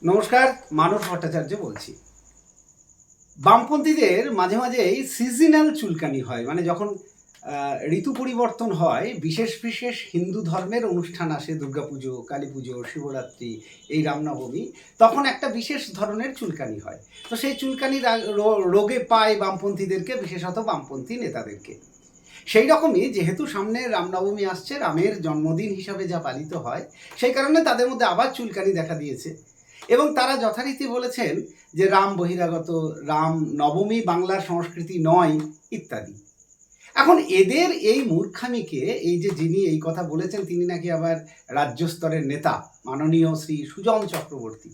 নমস্কার, মানস ভট্টাচার্য বলছি। বামপন্থীদের মাঝে মাঝেই সিজনাল চুলকানি হয়, মানে যখন ঋতু পরিবর্তন হয়, বিশেষ বিশেষ হিন্দু ধর্মের অনুষ্ঠান আসে, দুর্গাপুজো, কালী পুজো, শিবরাত্রি, এই রামনবমী, তখন একটা বিশেষ ধরনের চুলকানি হয়। তো সেই চুলকানি রোগে পায় বামপন্থীদেরকে, বিশেষত বামপন্থী নেতাদেরকে। সেই রকমই যেহেতু সামনে রামনবমী আসছে, রামের জন্মদিন হিসাবে যা পালিত হয়, সেই কারণে তাদের মধ্যে আবার চুলকানি দেখা দিয়েছে এবং তারা যথারীতি বলেছেন যে রাম বহিরাগত, রাম নবমী বাংলার সংস্কৃতি নয়, ইত্যাদি। এখন এদের এই মূর্খামিকে, এই যে যিনি এই কথা বলেছেন তিনি নাকি আবার রাজ্য স্তরের নেতা, মাননীয় শ্রী সুজন চক্রবর্তী।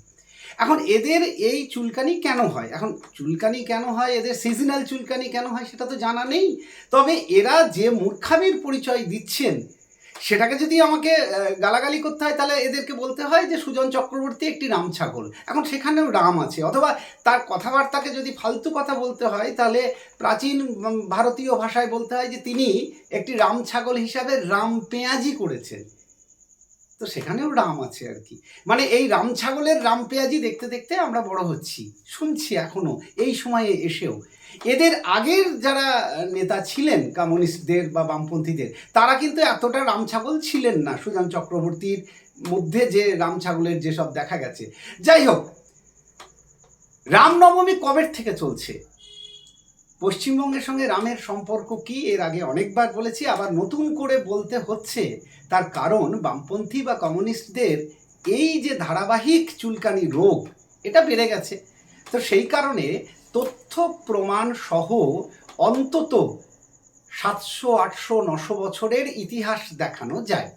এখন এদের এই চুলকানি কেন হয়, এখন চুলকানি কেন হয়, এদের সিজনাল চুলকানি কেন হয় সেটা তো জানা নেই। তবে এরা যে মূর্খামির পরিচয় দিচ্ছেন সেটাকে যদি আমাকে গালাগালি করতে হয়, তাহলে এদেরকে বলতে হয় যে সুজন চক্রবর্তী একটি রাম ছাগল। এখন সেখানেও রাম আছে, অথবা তার কথাবার্তাকে যদি ফালতু কথা বলতে হয়, তাহলে প্রাচীন ভারতীয় ভাষায় বলতে হয় যে তিনি একটি রাম ছাগল হিসাবে রাম পেঁয়াজি করেছেন। তো সেখানেও রাম আছে আর কি। মানে এই রাম ছাগলের রাম পেঁয়াজি দেখতে দেখতে আমরা বড় হচ্ছি, শুনছি এখনো এই সময়ে এসেও। এদের আগের যারা নেতা ছিলেন কমিউনিস্টদের বা বামপন্থীদের, তারা কিন্তু এতটা রাম ছাগল ছিলেন না সুজন চক্রবর্তীর মধ্যে যে রাম ছাগলের যেসব দেখা গেছে। যাই হোক, রামনবমী কবের থেকে চলছে, পশ্চিমবঙ্গের সঙ্গে রামের সম্পর্ক কি এর আগে অনেকবার বলেছি, আবার নতুন করে বলতে হচ্ছে। তার কারণ বামপন্থী বা কমিউনিস্টদের এই যে ধারাবাহিক চুলকানি রোগ, এটা বেড়ে গেছে। তো সেই কারণে তথ্য প্রমাণ সহ অন্তত 700, 800, 900 বছরের ইতিহাস দেখানো যায়।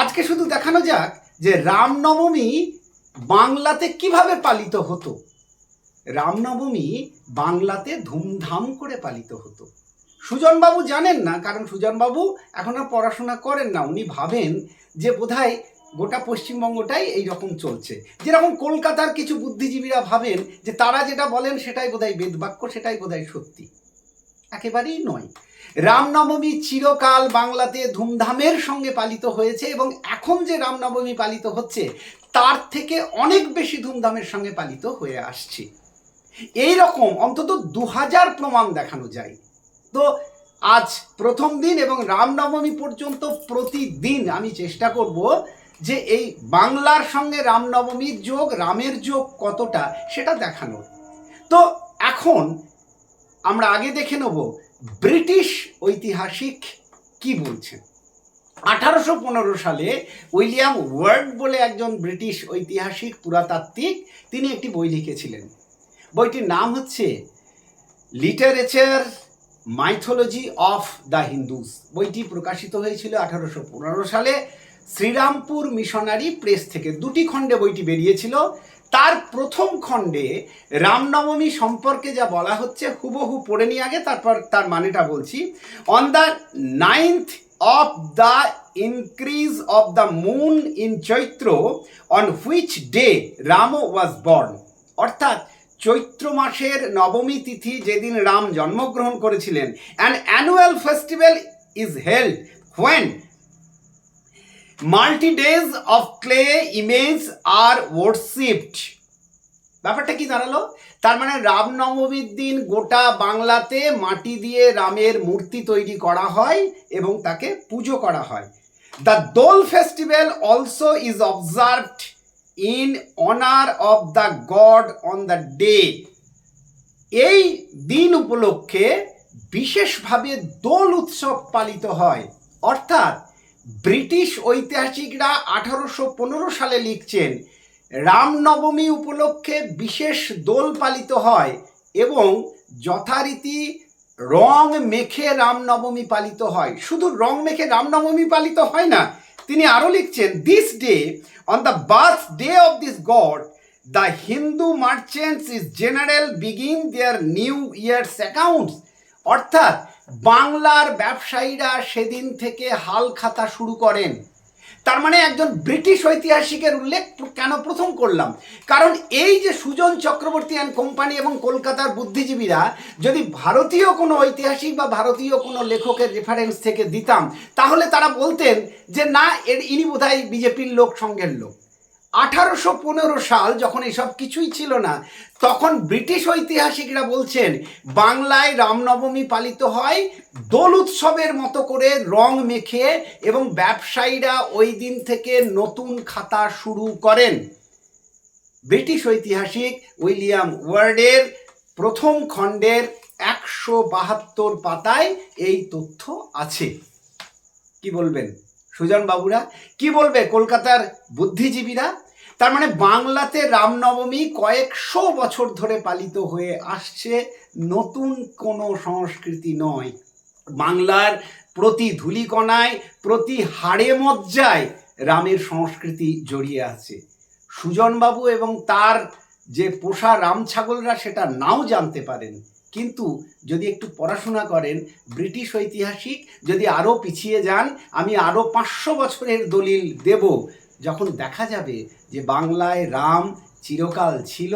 আজকে শুধু দেখানো যাক যে রামনবমী বাংলাতে কিভাবে পালিত হতো। রামনবমী বাংলাতে ধুমধাম করে পালিত হতো। সুজনবাবু জানেন না, কারণ সুজনবাবু এখন আর পড়াশোনা করেন না। উনি ভাবেন যে বোধহয় গোটা পশ্চিমবঙ্গটাই এইরকম চলছে, যেরকম কলকাতার কিছু বুদ্ধিজীবীরা ভাবেন যে তারা যেটা বলেন সেটাই বোধহয় বেদবাক্য, সেটাই বোধহয় সত্যি। একেবারেই নয়। রামনবমী চিরকাল বাংলাতে ধুমধামের সঙ্গে পালিত হয়েছে এবং এখন যে রামনবমী পালিত হচ্ছে তার থেকে অনেক বেশি ধুমধামের সঙ্গে পালিত হয়ে আসছে। এই রকম অন্তত 2000 প্রমাণ দেখানো যায়। তো আজ প্রথম দিন এবং রামনবমী পর্যন্ত প্রতিদিন আমি চেষ্টা করব যে এই বাংলার সঙ্গে রামনবমীর যোগ, রামের যোগ কতটা, সেটা দেখানোর। তো এখন আমরা আগে দেখে নেব ব্রিটিশ ঐতিহাসিক কি বলছেন। 1815 সালে উইলিয়াম ওয়ার্ড বলে একজন ব্রিটিশ ঐতিহাসিক পুরাতাত্ত্বিক, তিনি একটি বই লিখেছিলেন। বইটির নাম হচ্ছে literature mythology of the Hindus. বইটি প্রকাশিত হয়েছিল 1815 সালে শ্রীরামপুর মিশনারি প্রেস থেকে। 2টি খণ্ডে বইটি বেরিয়েছিল। তার প্রথম খণ্ডে রামনবমী সম্পর্কে যা বলা হচ্ছে হুবহু পড়ে নিয়ে আগে, তারপর তার মানেটা বলছি। On the 9th of the increase of the moon in Chaitra, on which day Rama was born, অর্থাৎ চৈত্র মাসের নবমী তিথি যেদিন রাম জন্মগ্রহণ করেছিলেন, an annual festival is held when multi days of clay image are worshipped. ব্যাপারটা কি দাঁড়ালো? তার মানে রামনবমীর দিন গোটা বাংলাতে মাটি দিয়ে রামের মূর্তি তৈরি করা হয় এবং তাকে পুজো করা হয়। The Dol festival also is observed in honour of the god on the day. এই দিন উপলক্ষে বিশেষভাবে দোল উৎসব পালিত হয়। অর্থাৎ ব্রিটিশ ঐতিহাসিকরা 1815 সালে লিখছেন রামনবমী উপলক্ষে বিশেষ দোল পালিত হয় এবং যথারীতি রং মেখে রামনবমী পালিত হয়। শুধু রং মেখে রামনবমী পালিত হয় না, তিনি আরও লিখছেন this day on the birthday of this god the Hindu merchants is general begin their new years accounts. অর্থাৎ বাংলার ব্যবসায়ীরা সেদিন থেকে হাল খাতা শুরু করেন। তার মানে একজন ব্রিটিশ ঐতিহাসিকের উল্লেখ কেন প্রথম করলাম, কারণ এই যে সুজন চক্রবর্তী অ্যান্ড কোম্পানি এবং কলকাতার বুদ্ধিজীবীরা যদি ভারতীয় কোনো ঐতিহাসিক বা ভারতীয় কোনো লেখকের রেফারেন্স থেকে দিতাম, তাহলে তারা বলতেন যে না, ইনি বোধহয় বিজেপির লোক, সঙ্গের লোক। 1815 সাল যখন এসব কিছুই ছিল না, তখন ব্রিটিশ ঐতিহাসিকরা বলছেন বাংলায় রামনবমী পালিত হয় দোল উৎসবের মতো করে রং মেখে, এবং ব্যবসায়ীরা ওই দিন থেকে নতুন খাতা শুরু করেন। ব্রিটিশ ঐতিহাসিক উইলিয়াম ওয়ার্ডের প্রথম খণ্ডের 172 পাতায় এই তথ্য আছে। কি বলবেন সুজন বাবুরা, কি বলবে কলকাতার বুদ্ধিজীবীরা? তার মানে বাংলাতে রামনবমী কয়েকশো বছর ধরে পালিত হয়ে আসছে, নতুন কোনো সংস্কৃতি নয়। বাংলার প্রতি ধূলিকণায়, প্রতি হাড়ে মজ্জায় রামের সংস্কৃতি জড়িয়ে আছে। সুজনবাবু এবং তার যে পোষা রাম ছাগলরা সেটা নাও জানতে পারেন, কিন্তু যদি একটু পড়াশোনা করেন, ব্রিটিশ ঐতিহাসিক যদি আরও পিছিয়ে যান, আমি আরও 500 বছরের দলিল দেব, যখন দেখা যাবে যে বাংলায় রাম চিরকাল ছিল,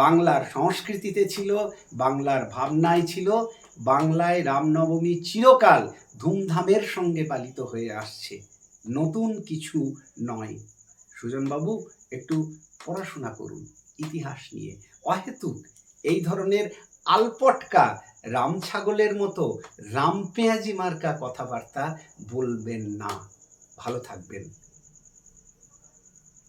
বাংলার সংস্কৃতিতে ছিল, বাংলার ভাবনায় ছিল, বাংলায় রামনবমী চিরকাল ধুমধামের সঙ্গে পালিত হয়ে আসছে, নতুন কিছু নয়। সুজনবাবু একটু পড়াশোনা করুন ইতিহাস নিয়ে, অহেতুক এই ধরনের আলপটকা রাম ছাগলের মতো রাম পেঁয়াজি মার্কা কথাবার্তা বলবেন না। ভালো থাকবেন।